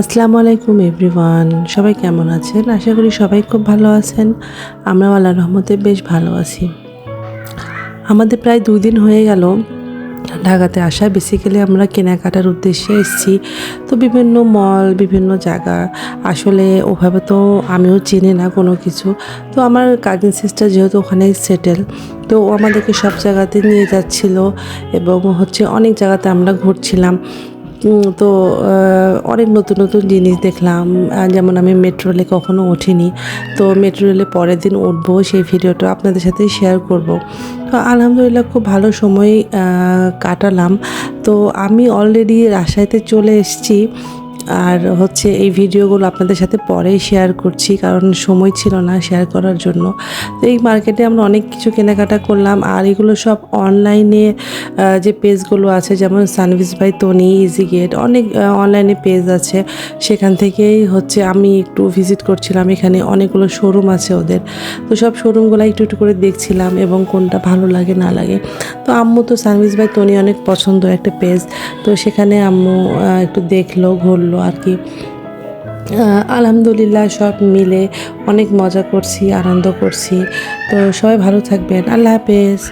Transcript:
আসসালামু আলাইকুম এভরিওয়ান, সবাই কেমন আছেন? আশা করি সবাই খুব ভালো আছেন। আমরাও আল্লাহর রহমতে বেশ ভালো আছি। আমাদের প্রায় 2 দিন হয়ে গেল ঢাকাতে আসা। বেসিক্যালি আমরা কেনাকাটার উদ্দেশ্যে এসেছি। তো বিভিন্ন মল, বিভিন্ন জায়গা আসলে ওভাবে তো আমিও চিনি না কোনো কিছু। তো আমার কাজিন সিস্টার যেহেতু ওখানেই সেটেল, তো ও আমাদেরকে সব জায়গাতে নিয়ে যাচ্ছিল এবং অনেক জায়গাতে আমরা ঘুরছিলাম। তো অনেক নতুন নতুন জিনিস দেখলাম। যেমন আমি মেট্রো রেলে কখনো উঠিনি, তো মেট্রো রেলে পরের দিন উঠবো, সেই ভিডিওটা আপনাদের সাথে শেয়ার করব। তো আলহামদুলিল্লাহ খুব ভালো সময় কাটালাম। তো আমি অলরেডি রাজশাহীতে চলে এসেছি। আর এই ভিডিওগুলো আপনাদের সাথে পরেই শেয়ার করছি, কারণ সময় ছিল না শেয়ার করার জন্য। তো এই মার্কেটে আমরা অনেক কিছু কেনাকাটা করলাম, আর এগুলো সব অনলাইনে যে পেজগুলো আছে, যেমন Sanvees by Toni, easy gate, অনেক অনলাইনে পেজ আছে। সেখান থেকেই আমি একটু ভিজিট করছিলাম। এখানে অনেকগুলো শোরুম আছে ওদের। তো সব শোরুমগুলো একটু একটু করে দেখছিলাম এবং কোনটা ভালো লাগে না লাগে। তো আম্মু তো সানভিস বাই তনি অনেক পছন্দ একটা পেজ, তো সেখানে আম্মু একটু দেখলো, ঘুরলো আর কি। আলহামদুলিল্লাহ সব মিলে অনেক মজা করছি, আনন্দ করছি। তো সবাই ভালো থাকবেন। আল্লাহ হাফেজ।